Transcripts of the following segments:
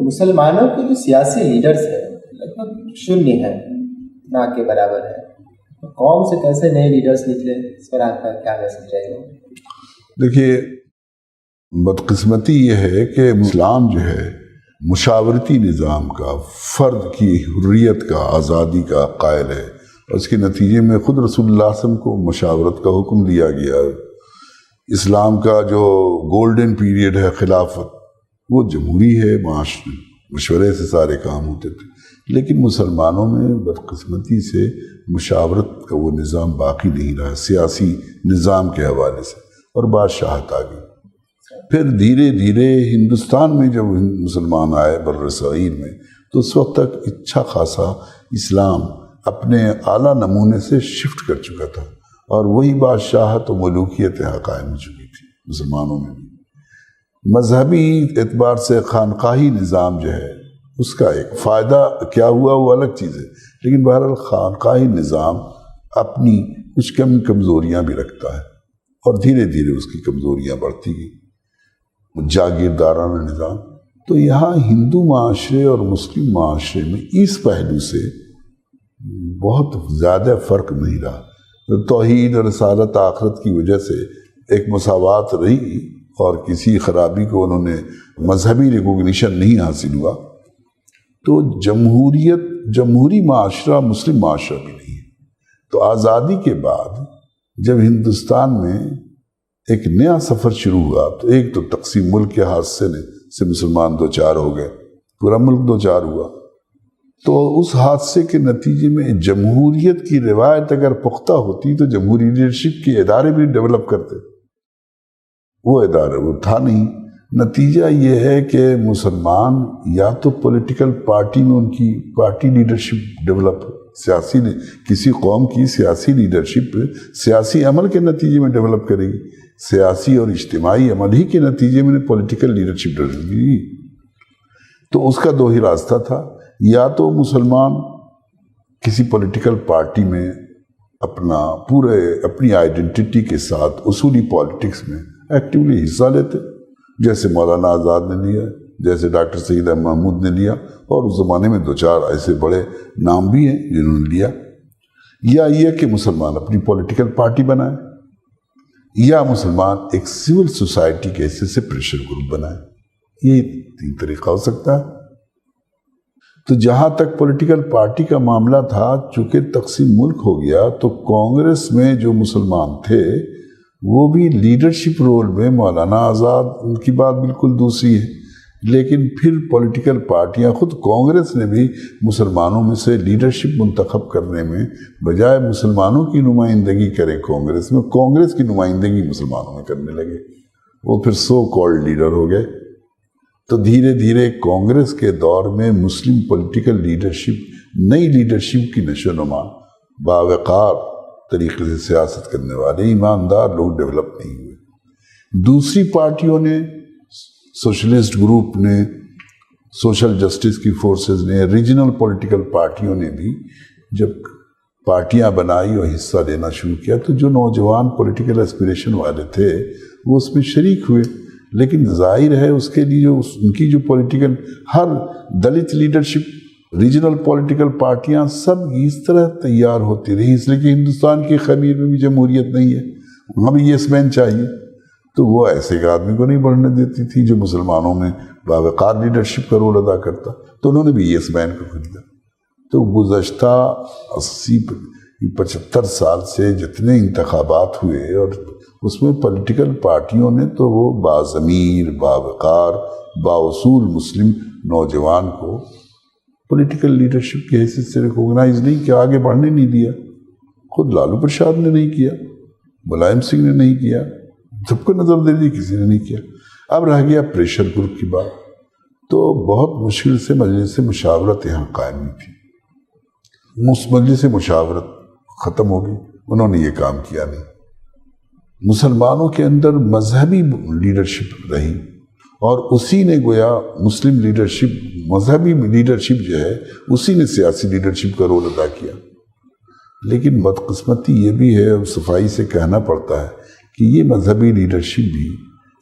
مسلمانوں کے جو سیاسی لیڈرز ہیں لگ بھگ شونیہ ہے، نہ کے برابر ہے، قوم سے کیسے نئے لیڈرز نکلے، اس پر آپ کا کیا میسج رہے گا؟ دیکھیے، بدقسمتی یہ ہے کہ اسلام جو ہے مشاورتی نظام کا، فرد کی حریت کا، آزادی کا قائل ہے، اور اس کے نتیجے میں خود رسول اللہ صلی اللہ علیہ وسلم کو مشاورت کا حکم دیا گیا۔ اسلام کا جو گولڈن پیریڈ ہے خلافت، وہ جمہوری ہے، مشورے سے سارے کام ہوتے تھے، لیکن مسلمانوں میں بدقسمتی سے مشاورت کا وہ نظام باقی نہیں رہا، سیاسی نظام کے حوالے سے، اور بادشاہت آ گئی۔ پھر دھیرے دھیرے ہندوستان میں جب مسلمان آئے بر صغیر میں، تو اس وقت تک اچھا خاصا اسلام اپنے اعلیٰ نمونے سے شفٹ کر چکا تھا، اور وہی بادشاہت و ملوکیت یہاں قائم ہو چکی تھی مسلمانوں میں بھی۔ مذہبی اعتبار سے خانقاہی نظام جو ہے، اس کا ایک فائدہ کیا ہوا وہ الگ چیز ہے، لیکن بہرحال خانقاہی نظام اپنی کچھ کمزوریاں بھی رکھتا ہے، اور دھیرے دھیرے اس کی کمزوریاں بڑھتی گئی۔ جاگیردارانہ نظام، تو یہاں ہندو معاشرے اور مسلم معاشرے میں اس پہلو سے بہت زیادہ فرق نہیں رہا۔ توحید اور رسالت آخرت کی وجہ سے ایک مساوات رہی، اور کسی خرابی کو انہوں نے مذہبی ریکوگنیشن نہیں حاصل ہوا، تو جمہوری معاشرہ مسلم معاشرہ بھی نہیں ہے۔ تو آزادی کے بعد جب ہندوستان میں ایک نیا سفر شروع ہوا، تو ایک تو تقسیم ملک کے حادثے سے مسلمان دو چار ہو گئے، پورا ملک دو چار ہوا۔ تو اس حادثے کے نتیجے میں جمہوریت کی روایت اگر پختہ ہوتی تو جمہوری لیڈرشپ کے ادارے بھی ڈیولپ کرتے، وہ ادارے وہ تھا نہیں۔ نتیجہ یہ ہے کہ مسلمان یا تو پولیٹیکل پارٹی میں ان کی پارٹی لیڈرشپ ڈیولپ، کسی قوم کی سیاسی لیڈرشپ سیاسی عمل کے نتیجے میں ڈیولپ کرے گی، سیاسی اور اجتماعی عمل ہی کے نتیجے میں پولیٹیکل لیڈرشپ ڈیولپ گی۔ تو اس کا دو ہی راستہ تھا، یا تو مسلمان کسی پولیٹیکل پارٹی میں اپنی آئیڈینٹی کے ساتھ اصولی پالیٹکس میں ایکٹیولی حصہ لیتے، جیسے مولانا آزاد نے لیا، جیسے ڈاکٹر سید احمد محمود نے لیا، اور اس زمانے میں دو چار ایسے بڑے نام بھی ہیں جنہوں نے لیا۔ یا یہ کہ مسلمان اپنی پولیٹیکل پارٹی بنائے، یا مسلمان ایک سول سوسائٹی کے حصے سے پریشر گروپ بنائے۔ یہ تین طریقہ ہو سکتا ہے۔ تو جہاں تک پولیٹیکل پارٹی کا معاملہ تھا، چونکہ تقسیم ملک ہو گیا، تو کانگریس میں جو مسلمان تھے وہ بھی لیڈرشپ رول میں، مولانا آزاد ان کی بات بالکل دوسری ہے، لیکن پھر پولیٹیکل پارٹیاں، خود کانگریس نے بھی مسلمانوں میں سے لیڈرشپ منتخب کرنے میں بجائے مسلمانوں کی نمائندگی کرے کانگریس میں، کانگریس کی نمائندگی مسلمانوں میں کرنے لگے، وہ پھر سو کالڈ لیڈر ہو گئے۔ تو دھیرے دھیرے کانگریس کے دور میں مسلم پولیٹیکل لیڈرشپ، نئی لیڈرشپ کی نشو نما، باوقار طریقے سے سیاست کرنے والے ایماندار لوگ ڈیولپ نہیں ہوئے۔ دوسری پارٹیوں نے، سوشلسٹ گروپ نے، سوشل جسٹس کی فورسز نے، ریجنل پولیٹیکل پارٹیوں نے بھی جب پارٹیاں بنائی اور حصہ لینا شروع کیا، تو جو نوجوان پولیٹیکل ایسپریشن والے تھے وہ اس میں شریک ہوئے، لیکن ظاہر ہے اس کے لیے ان کی جو پولیٹیکل، ہر دلت لیڈرشپ، ریجنل پولیٹیکل پارٹیاں سب اس طرح تیار ہوتی رہی، اس لیے کہ ہندوستان کی خمیر میں بھی جمہوریت نہیں ہے، وہاں بھی یس مین چاہیے، تو وہ ایسے ایک آدمی کو نہیں بڑھنے دیتی تھی جو مسلمانوں میں باوقار لیڈرشپ کا رول ادا کرتا، تو انہوں نے بھی یس مین کو خریدا۔ تو گزشتہ 80-75 سال سے جتنے انتخابات ہوئے، اور اس میں پولیٹیکل پارٹیوں نے تو وہ باضمیر، باوقار، باصول مسلم نوجوان کو پولیٹیکل لیڈرشپ کی حیثیت سے ریکوگنائز نہیں کیا، آگے بڑھنے نہیں دیا۔ خود لالو پرساد نے نہیں کیا، ملائم سنگھ نے نہیں کیا، سب کو نظر دے دی، کسی نے نہیں کیا۔ اب رہ گیا پریشر گروپ کی بات، تو بہت مشکل سے مجلس مشاورت یہاں قائم ہوئی تھی۔ مجلس مشاورت ختم ہو گئی، انہوں نے یہ کام کیا نہیں۔ مسلمانوں کے اندر مذہبی لیڈرشپ رہی، اور اسی نے گویا مسلم لیڈرشپ، مذہبی لیڈرشپ جو ہے، اسی نے سیاسی لیڈرشپ کا رول ادا کیا۔ لیکن بدقسمتی یہ بھی ہے، اور صفائی سے کہنا پڑتا ہے کہ یہ مذہبی لیڈرشپ بھی،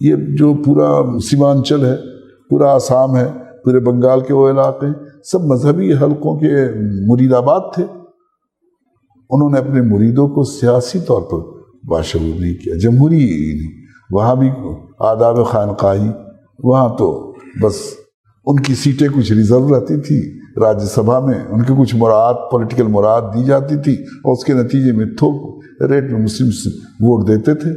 یہ جو پورا سیمانچل ہے، پورا آسام ہے، پورے بنگال کے وہ علاقے سب مذہبی حلقوں کے مرید آباد تھے. انہوں نے اپنے مریدوں کو سیاسی طور پر باشعور نہیں کیا، جمہوری نہیں. وہاں بھی آداب خانقاہی، وہاں تو بس ان کی سیٹیں کچھ ریزرو رہتی تھی راجیہ سبھا میں، ان کے کچھ مراد پولیٹیکل مراد دی جاتی تھی اور اس کے نتیجے میں تھوک ریٹ میں مسلم ووٹ دیتے تھے.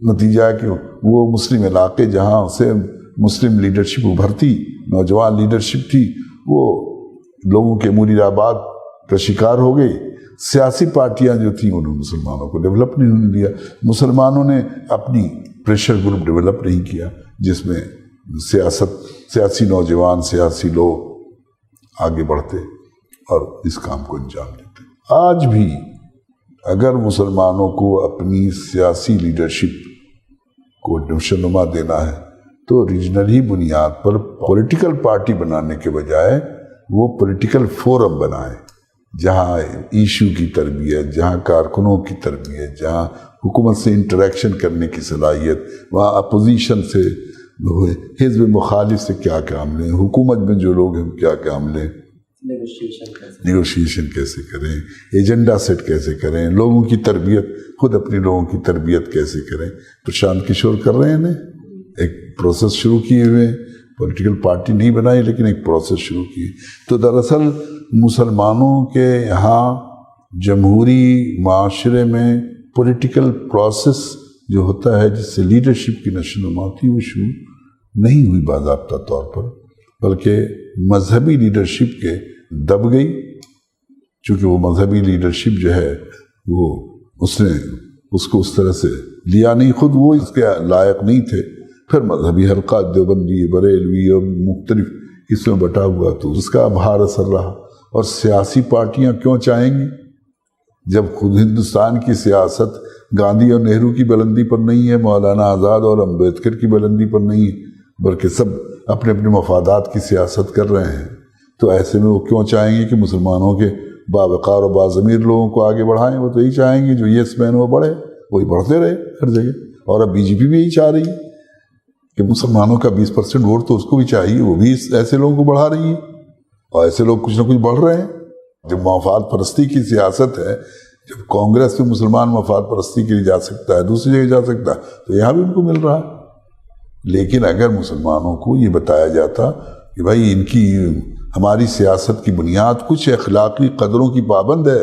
نتیجہ ہے کہ وہ مسلم علاقے جہاں سے مسلم لیڈرشپ ابھرتی، نوجوان لیڈرشپ تھی، وہ لوگوں کے مرید آباد کا شکار ہو گئی. سیاسی پارٹیاں جو تھیں انہوں نے مسلمانوں کو ڈیولپ نہیں ہونے دیا. مسلمانوں نے اپنی پریشر گروپ ڈیولپ نہیں کیا جس میں سیاسی نوجوان، سیاسی لوگ آگے بڑھتے اور اس کام کو انجام دیتے. آج بھی اگر مسلمانوں کو اپنی سیاسی لیڈرشپ کو نشوونما دینا ہے تو ریجنل ہی بنیاد پر پولیٹیکل پارٹی بنانے کے بجائے وہ پولیٹیکل فورم بنائیں جہاں ایشو کی تربیت، جہاں کارکنوں کی تربیت، جہاں حکومت سے انٹریکشن کرنے کی صلاحیت، وہاں اپوزیشن سے، حزب مخالف سے کیا کام لیں، حکومت میں جو لوگ ہیں کیا کام لیں، نیگوشیشن کیسے کریں، ایجنڈا سیٹ کیسے کریں، لوگوں کی تربیت، خود اپنے لوگوں کی تربیت کیسے کریں. پرشانت کشور کر رہے ہیں ایک پروسیس شروع کیے ہوئے، پولیٹیکل پارٹی نہیں بنائی لیکن ایک پروسیس شروع کی. تو دراصل مسلمانوں کے یہاں جمہوری معاشرے میں پولیٹیکل پروسیس جو ہوتا ہے جس سے لیڈرشپ کی نشوونما ہوتی وہ شروع نہیں ہوئی باضابطہ طور پر، بلکہ مذہبی لیڈرشپ کے دب گئی. چونکہ وہ مذہبی لیڈرشپ جو ہے وہ اس نے اس کو اس طرح سے لیا نہیں، خود وہ اس کے لائق نہیں تھے. پھر مذہبی حلقہ دیوبندی، بریلوی اور مختلف اس میں بٹا ہوا تو اس کا بھار اثر رہا. اور سیاسی پارٹیاں کیوں چاہیں گی جب خود ہندوستان کی سیاست گاندھی اور نہرو کی بلندی پر نہیں ہے، مولانا آزاد اور امبیڈکر کی بلندی پر نہیں ہے، بلکہ سب اپنے اپنے مفادات کی سیاست کر رہے ہیں. تو ایسے میں وہ کیوں چاہیں گے کہ مسلمانوں کے باوقار و باضمیر لوگوں کو آگے بڑھائیں؟ وہ تو یہی چاہیں گے جو یس مین وہ بڑھے، وہی بڑھتے رہے ہر جگہ. اور اب بی جے پی بھی یہی چاہ رہی ہے کہ مسلمانوں کا 20% ووٹ تو اس کو بھی چاہیے، وہ بھی ایسے لوگوں کو بڑھا رہی ہے اور ایسے لوگ کچھ نہ کچھ بڑھ رہے ہیں. جب مفاد پرستی کی سیاست ہے، جب کانگریس میں مسلمان مفاد پرستی کے لیے جا سکتا ہے، دوسری جگہ جا سکتا ہے، تو یہاں بھی ان کو مل رہا ہے. لیکن اگر مسلمانوں کو یہ بتایا جاتا کہ بھائی ان کی ہماری سیاست کی بنیاد کچھ اخلاقی قدروں کی پابند ہے،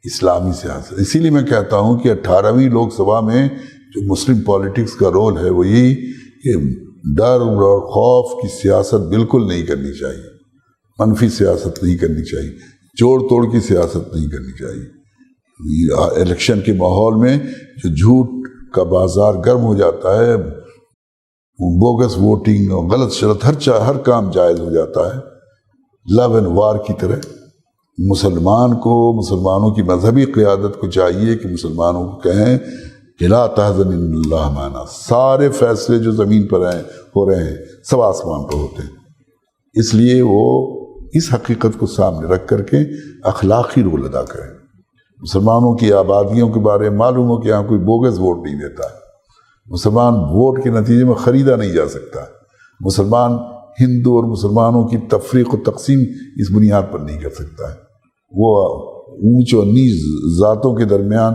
اسلامی سیاست. اسی لیے میں کہتا ہوں کہ 18ویں لوک سبھا میں جو مسلم پالیٹکس کا رول ہے وہ یہی کہ ڈر اور خوف کی سیاست بالکل نہیں کرنی چاہیے، منفی سیاست نہیں کرنی چاہیے، جوڑ توڑ کی سیاست نہیں کرنی چاہیے. الیکشن کے ماحول میں جو جھوٹ کا بازار گرم ہو جاتا ہے، بوگس ووٹنگ اور غلط شرط ہر کام جائز ہو جاتا ہے. لو اینڈ وار کی طرح مسلمانوں کی مذہبی قیادت کو چاہیے کہ مسلمانوں کو کہیں کہ لا تحزن ان اللہ معنا. سارے فیصلے جو زمین پر ہو رہے ہیں سب آسمان پر ہوتے ہیں. اس لیے وہ اس حقیقت کو سامنے رکھ کر کے اخلاقی رول ادا کریں. مسلمانوں کی آبادیوں کے بارے میں معلوم ہو کہ یہاں کوئی بوگس ووٹ نہیں دیتا ہے. مسلمان ووٹ کے نتیجے میں خریدا نہیں جا سکتا. مسلمان ہندو اور مسلمانوں کی تفریق و تقسیم اس بنیاد پر نہیں کر سکتا ہے. وہ اونچ اور نیچ ذاتوں کے درمیان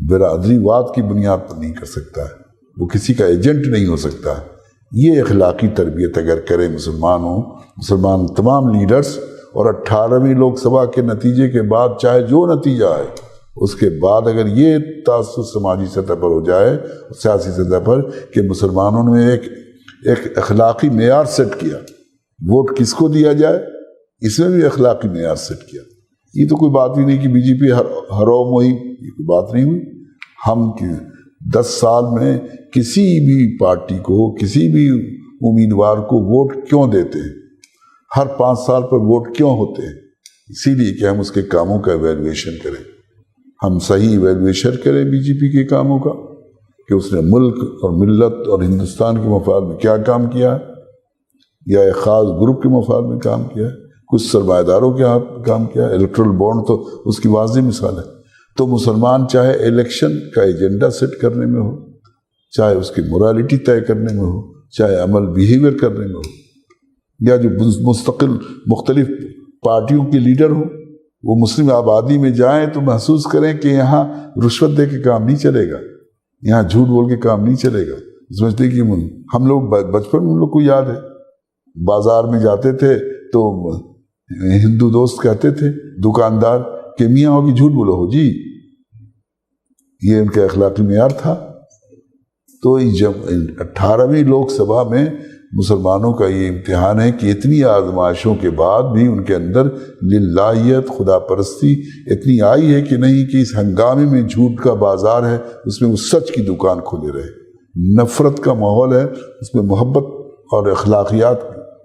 برادری واد کی بنیاد پر نہیں کر سکتا ہے. وہ کسی کا ایجنٹ نہیں ہو سکتا ہے. یہ اخلاقی تربیت اگر کرے مسلمان تمام لیڈرز، اور 18ویں لوک سبھا کے نتیجے کے بعد چاہے جو نتیجہ آئے اس کے بعد اگر یہ تاثر سماجی سطح پر ہو جائے، سیاسی سطح پر، کہ مسلمانوں نے ایک اخلاقی معیار سیٹ کیا، ووٹ کس کو دیا جائے اس میں بھی اخلاقی معیار سیٹ کیا. یہ تو کوئی بات ہی نہیں کہ بی جے پی ہرو مہم، یہ کوئی بات نہیں ہوئی. ہم 10 سال میں کسی بھی پارٹی کو، کسی بھی امیدوار کو ووٹ کیوں دیتے ہیں، ہر 5 سال پر ووٹ کیوں ہوتے ہیں؟ اسی لیے کہ ہم اس کے کاموں کا ایویلویشن کریں. ہم صحیح ایویلویشن کریں بی جے پی کے کاموں کا کہ اس نے ملک اور ملت اور ہندوستان کے مفاد میں کیا کام کیا ہے، یا ایک خاص گروپ کے مفاد میں کام کیا ہے، کچھ سرمایہ داروں کے ہاتھ میں کام کیا ہے. الیکٹرل بانڈ تو اس کی واضح مثال ہے. تو مسلمان چاہے الیکشن کا ایجنڈا سیٹ کرنے میں ہو، چاہے اس کی مورالٹی طے کرنے میں ہو، چاہے عمل بیہیویئر کرنے میں ہو، یا جو مستقل مختلف پارٹیوں کے لیڈر ہوں، وہ مسلم آبادی میں جائیں تو محسوس کریں کہ یہاں رشوت دے کے کام نہیں چلے گا، یہاں جھوٹ بول کے کام نہیں چلے گا۔ سمجھتے کہ ہم لوگ بچپن میں ہم لوگ کو یاد ہے، بازار میں جاتے تھے تو ہندو دوست کہتے تھے دکاندار کہ میاں ہو کہ جھوٹ بولو ہو جی، یہ ان کا اخلاقی معیار تھا۔ تو جب 18ویں لوک سبھا میں مسلمانوں کا یہ امتحان ہے کہ اتنی آزمائشوں کے بعد بھی ان کے اندر للہیت، خدا پرستی اتنی آئی ہے کہ نہیں کہ اس ہنگامے میں جھوٹ کا بازار ہے اس میں وہ سچ کی دکان کھولے رہے، نفرت کا ماحول ہے اس میں محبت اور اخلاقیات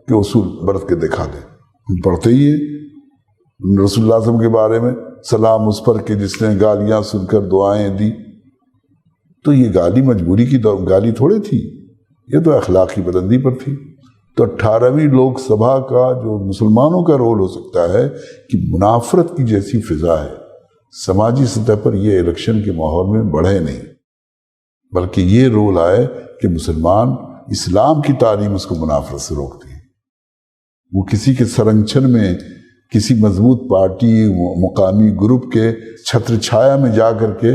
کے اصول برت کے دکھا دیں۔ ہم پڑھتے ہی ہیں رسول اللہ صلی اللہ علیہ وسلم کے بارے میں، سلام اس پر کہ جس نے گالیاں سن کر دعائیں دی۔ تو یہ گالی مجبوری کی گالی تھوڑے تھی، یہ تو اخلاقی بلندی پر تھی۔ تو 18ویں لوک سبھا کا جو مسلمانوں کا رول ہو سکتا ہے کہ منافرت کی جیسی فضا ہے سماجی سطح پر، یہ الیکشن کے ماحول میں بڑھے نہیں، بلکہ یہ رول آئے کہ مسلمان اسلام کی تعلیم اس کو منافرت سے روکتی ہے۔ وہ کسی کے سرنگچھن میں، کسی مضبوط پارٹی مقامی گروپ کے چھتر چھایا میں جا کر کے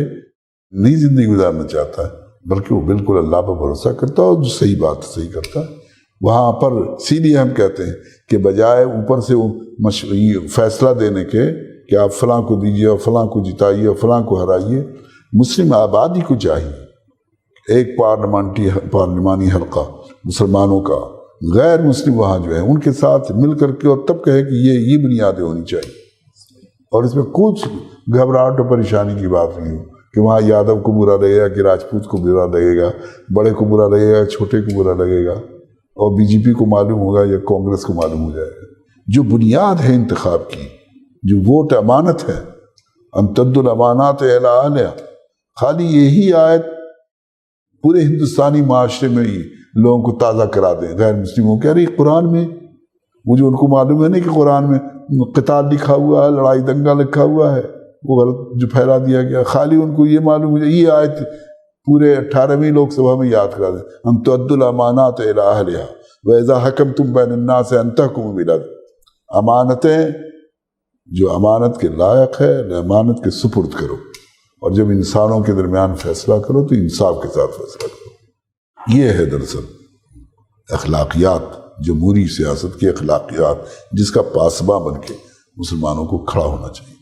نہیں زندگی گزارنا چاہتا ہے، بلکہ وہ بالکل اللہ پر بھروسہ کرتا ہے اور جو صحیح بات صحیح کرتا ہے۔ وہاں پر اسی لیے ہم کہتے ہیں کہ بجائے اوپر سے فیصلہ دینے کے کہ آپ فلاں کو دیجیے اور فلاں کو جتائیے اور فلاں کو ہرائیے، مسلم آبادی کو چاہیے ایک پارلیمانی حلقہ مسلمانوں کا، غیر مسلم وہاں جو ہے ان کے ساتھ مل کر کے، اور تب کہے کہ یہ بنیادیں ہونی چاہیے، اور اس میں کچھ گھبراہٹ اور پریشانی کی بات نہیں ہو کہ وہاں یادو کو برا لگے گا کہ راجپوت کو برا لگے گا، بڑے کو برا لگے گا چھوٹے کو برا لگے گا، اور بی جے پی کو معلوم ہوگا یا کانگریس کو معلوم ہو جائے گا۔ جو بنیاد ہے انتخاب کی، جو ووٹ امانت ہے، امتد الامانات الی اہلہا، خالی یہی آیت پورے ہندوستانی معاشرے میں ہی لوگوں کو تازہ کرا دیں، غیر مسلموں کہہ رہی قرآن میں، وہ جو ان کو معلوم ہے نہیں کہ قرآن میں قتال لکھا ہوا ہے، لڑائی دنگا لکھا ہوا ہے، وہ غلط جو پھیلا دیا گیا، خالی ان کو یہ معلوم ہے یہ آیت پورے 18ویں لوک سبھا میں یاد کرا دیں، ہم تؤدوا الامانات الی اہلہا واذا حکمتم بین الناس ان تحکموا بالعدل، امانتیں جو امانت کے لائق ہے امانت کے سپرد کرو، اور جب انسانوں کے درمیان فیصلہ کرو تو انصاف کے ساتھ فیصلہ کرو۔ یہ ہے دراصل اخلاقیات، جمہوری سیاست کی اخلاقیات، جس کا پاسباں بن کے مسلمانوں کو کھڑا ہونا چاہیے۔